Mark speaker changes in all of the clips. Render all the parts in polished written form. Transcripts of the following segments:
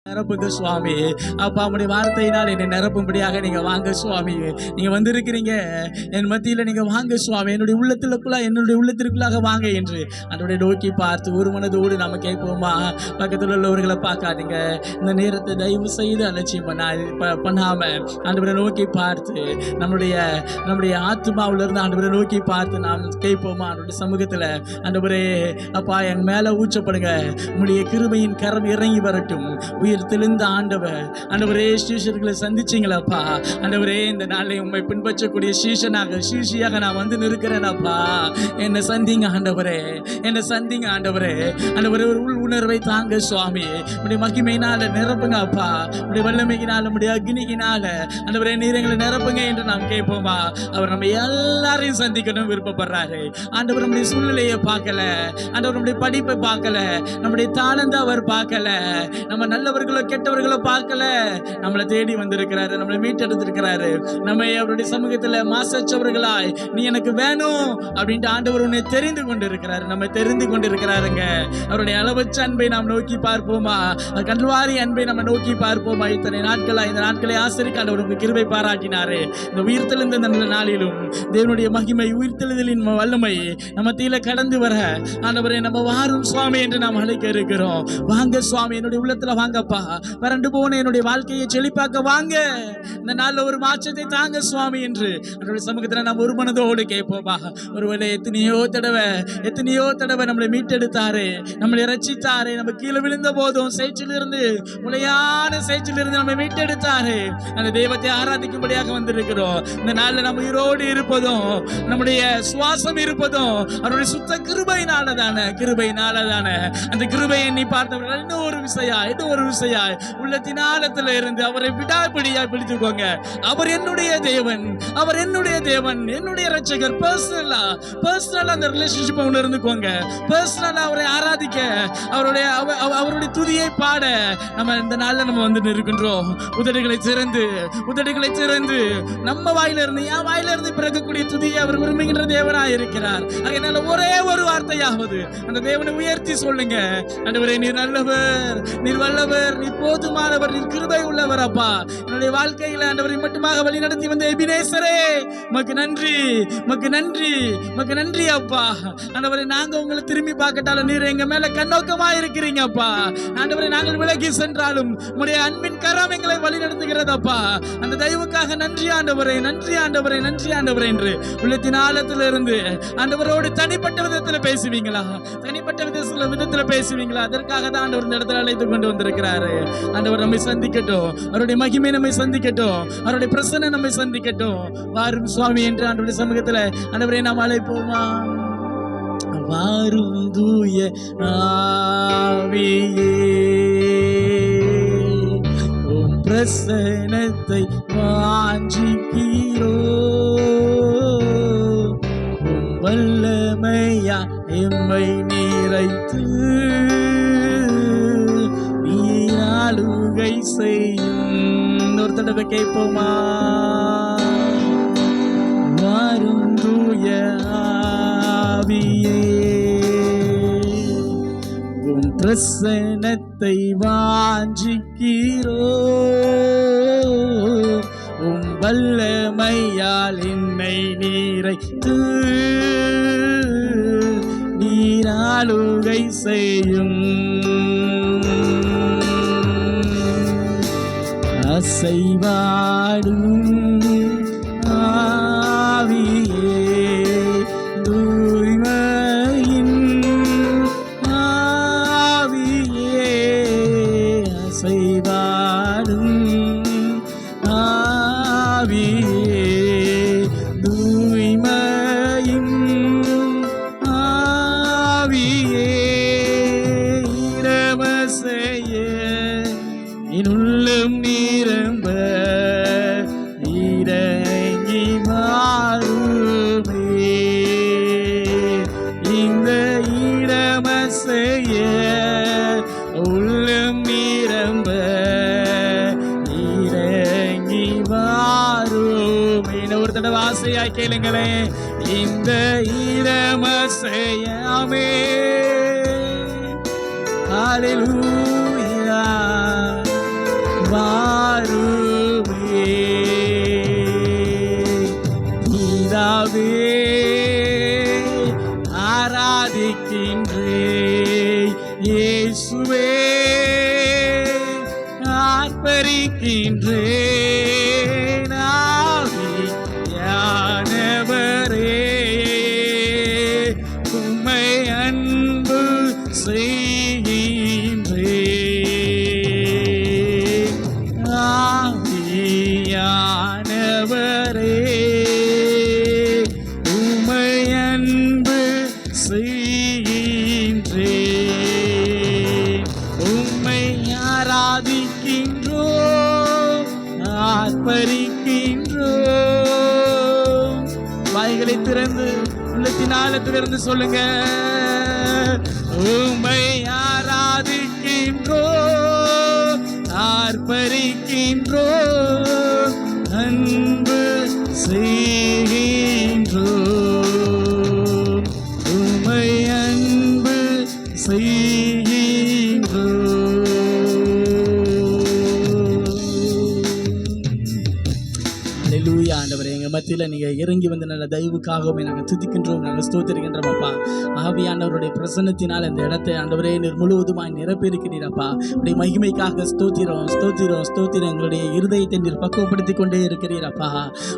Speaker 1: நிரப்புங்க சுவாமி. அப்பா உம்முடைய வார்த்தையினால் என்னை நிரப்பும்படியாக நீங்க வாங்க சுவாமி. நீங்க வந்திருக்கிறீங்க என் மத்தியில, நீங்க வாங்க சுவாமி. என்னுடைய உள்ளத்திற்குள்ளாக வாங்க என்று அதனுடைய நோக்கி பார்த்து ஒரு மனதோடு நாம கேட்போமா? பக்கத்தில் உள்ளவர்களை பார்க்காதீங்க. இந்த நேரத்தை தயவு செய்து அலட்சியம் பண்ணாம ஆண்டவரை நோக்கி பார்த்து நம்முடைய ஆத்மாவில இருந்து ஆண்டவரை நோக்கி பார்த்து நாம் கேட்போமா? அவருடைய சமூகத்துல ஆண்டவரே அப்பா என் மேல ஊற்றப்படுங்க, உம்முடைய கிருபையின் கரம் இறங்கி வரட்டும். தெளிந்த ஆண்டவரே சீஷர்களை சந்திச்சீங்களப்பா. ஆண்டவரே இந்த நாளை உண்மை பின்பற்றக்கூடிய சீஷியாக நான் வந்து நிற்கிறேனப்பா. என்னை சந்திங்க ஆண்டவரே, என்னை சந்திங்க ஆண்டவரே. ஆண்டவரே ஒரு உள் உணர்வை தாங்க சுவாமி. உடைய மகிமையினால நிரப்புங்க அப்பா. உடைய வல்லமையினால உடைய அக்னியினால ஆண்டவரே நீர் எங்களை நிரப்புங்க என்று நாம் கேட்போமா? அவர் நம்ம எல்லாரையும் சந்திக்கணும் விருப்பப்படுறாரு. ஆண்டவர் நம்முடைய சூழ்நிலையை பார்க்கல, ஆண்டவர் நம்முடைய படிப்பை பார்க்கல, நம்முடைய தாளந்தை அவர் பார்க்கல, நம்ம நல்லவர்களோ கெட்டவர்களோ பார்க்கல. நம்மளை தேடி வந்திருக்கிறாரு, நம்மளை மீட்டெடுத்திருக்கிறாரு. நம்ம அவருடைய சமூகத்தில் மாசற்றவர்களாய் நீ எனக்கு வேணும் அப்படின்ட்டு ஆண்டவர் உன்னை தெரிந்து கொண்டிருக்கிறாரு, நம்ம தெரிந்து கொண்டிருக்கிறாருங்க. அவருடைய அளவற்ற அன்பை நாம் நோக்கி பார்ப்போமா? கல்வாரி அன்பை நம்ம நோக்கி பார்ப்போமா? இந்த நாட்களை ஆசிரிக்க ஆண்டவர் கிருபை பாராட்டினாரு. இந்த உயிர்த்தெழுந்த இந்த நாளிலும் தேவனுடைய மகிமை, உயிர்த்தெழுதலின் வல்லமை நம்ம தீல கடந்து வர ஆண்டவரை நம்ம வாரும் சுவாமி என்று நாம் அழைக்க இருக்கிறோம். வாங்க சுவாமி, என்னுடைய உள்ளத்துல வாங்கப்பா. வறண்டு போன என்னுடைய வாழ்க்கையை செழிப்பாக்க வாங்க. இந்த நாள்ல ஒரு மாற்றத்தை தாங்க சுவாமி என்று அவருடைய சமூகத்துல நாம் ஒரு மனதோடு கேட்போமா? ஒருவேளை எத்தனையோ தடவை நம்மளை மீட்டெடுத்தாரு, நம்மளை ரட்சித்தாரு. நம்ம கீழே விழுந்த போதும் சேற்றிலிருந்து, முளையான சேற்றிலிருந்து நம்மை மீட்டெடுத்தாரு. அந்த தெய்வத்தை ஆராதிக்கும்படியாக வந்திருக்கிறோம். இந்த நாள்ல நம்ம உயிரோடு இருப்பதும் நம்முடைய சுவாசம் இருப்பதும் அவருடைய சுத்த கிருபையினாலதானே. அந்த கிருபை எண்ணி பார்த்தவர்கள் இன்னும் ஒரு விசையாய் உள்ளத்தின் ஆழத்துல இருந்து அவரை விடாப்பிடியாய் பிடித்துக்கோங்க. அவர் என்னுடைய தேவன், என்னுடைய ரட்சகர். பர்சனலா அந்த ரிலேஷன்ஷிப் இருந்துக்கோங்க. பர்சனலா அவரை ஆராதிக்க, அவருடைய துதியை பாட நம்ம இந்த நாள்ல நம்ம வந்து இருக்கின்றோம். உதடுகளை திறந்து நம்ம வாயில இருந்து பிறக்கக்கூடிய துதியை அவர் விரும்புகின்ற தேவனாய் இருக்கிறார். அதனால ஒரே ஒரு வார்த்தையாவது அந்த தேவனை உயர்த்தி சொல்லுங்க. ஆண்டவரே நீர் நல்லவர், நீர் வல்லவர், நீர் போதுமானவர், நீர் கிருபை உள்ளவர் அப்பா. என்னுடைய வாழ்க்கையில ஆண்டவரை மட்டுமாக வழி நடத்தி வந்த எபினேசரே மக்கு நன்றி அப்பா. ஆண்டவரை நாங்க உங்களை திரும்பி பார்க்கட்டாலும் நீர் எங்க மேல கண்ணோக்கமா இருக்கிறீங்க அப்பா. ஆண்டவரை நாங்கள் விலகி சென்றாலும் உங்களுடைய அன்பின் கரம் எங்களை வழி நடத்துகிறது அப்பா. அந்த தயவுக்காக நன்றி ஆண்டவரே என்று உள்ளத்தின் ஆழத்துல இருந்து ஆண்டவரோடு தனிப்பட்ட விதத்துல பேசுவீங்களா? அதற்காக தான் ஆண்டவர் இந்த இடத்துல அழைத்து கொண்டு வந்திருக்கிறாரு. ஆண்டவர் நம்மை சந்திக்கட்டும், அவருடைய மகிமை நம்மை சந்திக்கட்டும், அவருடைய பிரசன்னம் நம்மை சந்திக்கட்டும். வாரும் சுவாமி என்று ஆண்டவருடைய சமூகத்துல ஆண்டவரை நாம் அழைப்போமா? வாரும் தூய ஆவியே, உம் பிரசன்னத்தை வாஞ்சிக்கிறோ, உம் வல்லமையா எம்மை நிறைத்து நீராளுகை செய்யும். ஒரு தடவை கேட்போமா? வாரும் தூய ஆவியே, உம் பிரசன்னத்தை வாஞ்சிக்கிறோ, உம் வல்லமையால் என்னை நிறைத்து நீராளுகை செய்யும். அசைவாடும் ஆவியே, தூய்மையின் ஆவியே, அசைவாடும் ஆவியே, தூய்மையின் ஆவியே, இரவசைய என் உள்ளம் நிரம்ப இறங்கி மாறுமே. இந்த இடமசைய உள்ளம் நிரம்ப இறங்கி மாறுமே. ஒரு தடவை ஆசையாய் கேளுங்களேன். இந்த இடமசையாமே. ஹல்லேலூயா. ஆவியானவரே, உம்மை அன்பு செய்கின்றேன். ஆவியானவரே, உம்மை அன்பு செய்கின்றேன். உம்மை ஆராதிக்கின்றோம், ஆர்ப்பரிக்கின்றோம். வாய்களை திறந்து உள்ளத்தின் ஆழத்திலிருந்து சொல்லுங்க. உம்மை ஆராதிக்கின்றோம், ஆர்ப்பரிக்கின்றோம், அன்பு செய்கின்றோம். உம்மை அன்பு செய்கின்றோம். அல்லேலூயா. ஆண்டவரே, எங்கள் மத்தியில் நீங்கள் இறங்கி வந்த நல்ல தயவுக்காகவே நாங்கள் துதிக்கின்றோம், நாங்கள் ஸ்தோத்திரிக்கின்றோம் அப்பா. ஆவியானவருடைய பிரசன்னத்தினால் இந்த இடத்தை ஆண்டவரே நீர் முழுவதுமாய் நிரப்பியிருக்கிறீரப்பா. உடைய மகிமைக்காக ஸ்தோத்திரம் ஸ்தோத்திரம் ஸ்தோத்திரம். எங்களுடைய இருதயத்தை நீர் பக்குவப்படுத்தி கொண்டே இருக்கிறீரப்பா.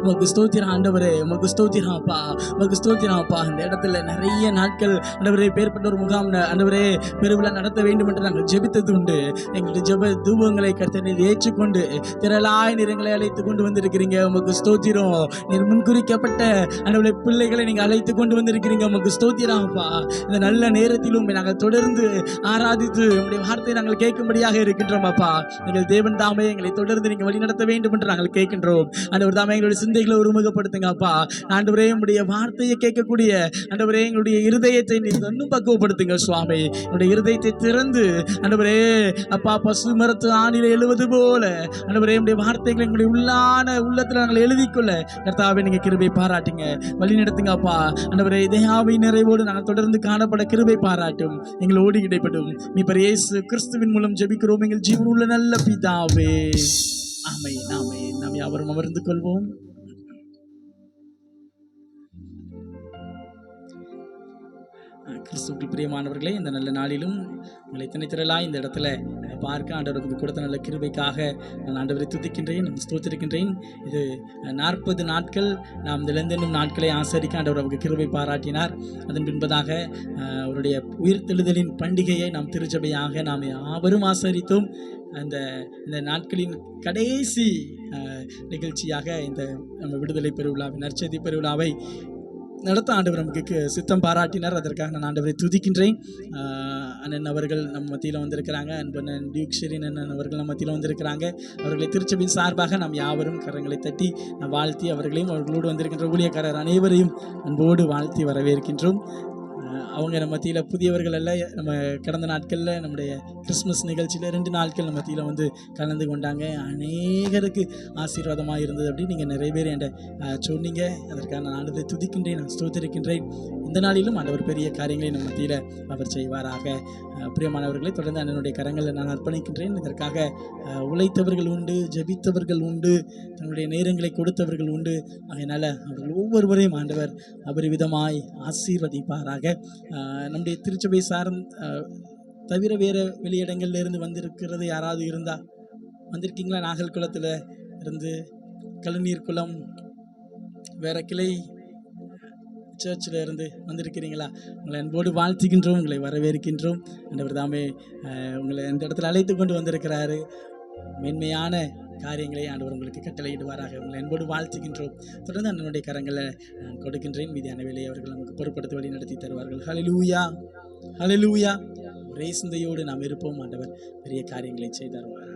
Speaker 1: உமக்கு ஸ்தோத்திரம் ஆண்டவரே, உமக்கு ஸ்தோத்திரம் அப்பா, உமக்கு ஸ்தோத்திரம் அப்பா. இந்த இடத்துல நிறைய நாட்கள் ஆண்டவரே பேர்பட்ட ஒரு முகாம் ஆண்டவரே பெருவிழா நடத்த வேண்டும் என்று நாங்கள் ஜெபித்தது உண்டு. எங்களுடைய ஜெப தூபங்களை கர்த்தர் ஏற்றுக்கொண்டு திரளாய் நீர் எங்களை அழைத்து கொண்டு வந்திருக்கிறீங்க. உமக்கு ஸ்தோத்திரம். நீர் முன்குறிக்கப்பட்ட ஆண்டவரே பிள்ளைகளை நீங்கள் அழைத்து கொண்டு வந்திருக்கிறீங்க. உமக்கு ஸ்தோத்திரம் அப்பா. இந்த நல்ல நேரத்திலும் நாங்கள் தொடர்ந்து ஆராதித்து உங்களுடைய வார்த்தையை நாங்கள் கேட்கும்படியாக இருக்கின்றோம் அப்பா. எங்கள் தேவன் தாமே எங்களை தொடர்ந்து நீங்கள் வழிநடத்த வேண்டும் என்று நாங்கள் கேட்கின்றோம். ஆண்டவர் தாமே எங்களுடைய சிந்தைகளை ஒருமுகப்படுத்துங்க அப்பா. ஆண்டவரே உங்களுடைய வார்த்தையை கேட்கக்கூடிய ஆண்டவரே எங்களுடைய இருதயத்தை நீங்கள் இன்னும் பக்குவப்படுத்துங்க சுவாமி. என்னுடைய இருதயத்தை திறந்து ஆண்டவரே அப்பா பசு மரத்து ஆணில எழுவது போல ஆண்டவரே உங்களுடைய வார்த்தைகளை எங்களுடைய உள்ளத்தில் நாங்கள் எழுதிக்கொள்ள கர்த்தாவே நீங்கள் கிருபை பாராட்டுங்க, வழி நடத்துங்க அப்பா. ஆண்டவரே இதயாவை நிறைவோடு நாங்கள் தொடர்ந்து காணப்பட கிருபை பாராட்டும், எங்களோடு இடைப்படும். மீட்பர் இயேசு கிறிஸ்துவின் மூலம் ஜெபிக்கிறோம் எங்கள் ஜீவனுள்ள நல்ல பிதாவே. ஆமென் ஆமென். நாம் யாவரும் அமர்ந்து கொள்வோம். கிறிஸ்துவுக்கு பிரியமானவர்களே, இந்த நல்ல நாளிலும் உங்களை இத்தனை திரளாய் இந்த இடத்துல பார்க்க ஆண்டவருக்கு கொடுத்த நல்ல கிருபைக்காக நான் ஆண்டவரை துதிக்கின்றேன், ஸ்தோத்திரிக்கின்றேன். இது 40 நாட்கள் நாம் இந்த நாட்களை ஆசரிக்க ஆண்டவர் அவருக்கு கிருபை பாராட்டினார். அதன் பின்பதாக அவருடைய உயிர்த்தெழுதலின் பண்டிகையை நாம் திருச்சபையாக நாம் யாவரும் ஆசரித்தோம். இந்த நாட்களின் கடைசி நிகழ்ச்சியாக இந்த நம்ம விடுதலை பெருவிழாவை, நற்செய்தி பெருவிழாவை நடத்த ஆண்டவர் நமக்கு சித்தம் பாராட்டினார். அதற்காக நான் ஆண்டவரை துதிக்கின்றேன். அண்ணன் அவர்கள் நம்ம மத்தியில் வந்திருக்கிறாங்க. அன்பண்ணன் டியூக்ஷரின் அண்ணன் அவர்கள் நம்ம மத்தியில் வந்திருக்கிறாங்க. அவர்களை திருச்சபையின் சார்பாக நாம் யாவரும் கரங்களை தட்டி வாழ்த்தி அவர்களையும் அவர்களோடு வந்திருக்கின்ற ஊழியக்காரர் அனைவரையும் அன்போடு வாழ்த்தி வரவேற்கின்றோம். அவங்க நம்ம மத்தியில் புதியவர்கள் அல்ல. நம்ம கடந்த நாட்களில் நம்முடைய கிறிஸ்மஸ் நிகழ்ச்சியில் 2 நாட்கள் நம்ம மத்தியில் வந்து கலந்து கொண்டாங்க. அநேகருக்கு ஆசீர்வாதமாக இருந்தது அப்படின்னு நீங்கள் நிறைய பேர் என்கிட்ட சொன்னீங்க. அதற்காக நான் ஆண்டவரை துதிக்கின்றேன், நான் ஸ்தோத்திரிக்கின்றேன். இந்த நாளிலும் ஆண்டவர் பெரிய காரியங்களை நம்ம மத்தியில் அவர் செய்வாராக. பிரியமானவர்களை தொடர்ந்து அண்ணனுடைய கரங்களில் நான் அர்ப்பணிக்கின்றேன். இதற்காக உழைத்தவர்கள் உண்டு, ஜெபித்தவர்கள் உண்டு, தன்னுடைய நேரங்களை கொடுத்தவர்கள் உண்டு. அதனால் அவர்கள் ஒவ்வொருவரையும் ஆண்டவர் அபரிவிதமாய் ஆசீர்வதிப்பாராக. நம்முடைய திருச்சபை தவிர வேறு வெளியிடங்கள்ல இருந்து வந்திருக்கிறது யாராவது இருந்தால் வந்திருக்கீங்களா? நாகல்குளத்தில் இருந்து, கழுநீர் குளம், வேற கிளை சர்ச்சில் இருந்து வந்திருக்கிறீங்களா? உங்களை அன்போடு வாழ்த்துகின்றோம், உங்களை வரவேற்கின்றோம். ஆண்டவர் தாமே உங்களை இந்த இடத்துல அழைத்து கொண்டு வந்திருக்கிறாரு. மேன்மையான காரியங்களை ஆண்டவர் உங்களுக்கு கட்டளையிடுவாராக. உங்களை அன்போடு வாழ்த்துகின்றோம். தொடர்ந்து அண்ணனுடைய கரங்களை நான் கொடுக்கின்றேன். மீதியான வேலையை அவர்கள் நமக்கு பொறுப்படுத்தி வழி நடத்தி தருவார்கள். ஹல்லேலூயா ஹல்லேலூயா. ஒரே சிந்தையோடு நாம் இருப்போம். ஆண்டவர் பெரிய காரியங்களை செய்து தருவார்.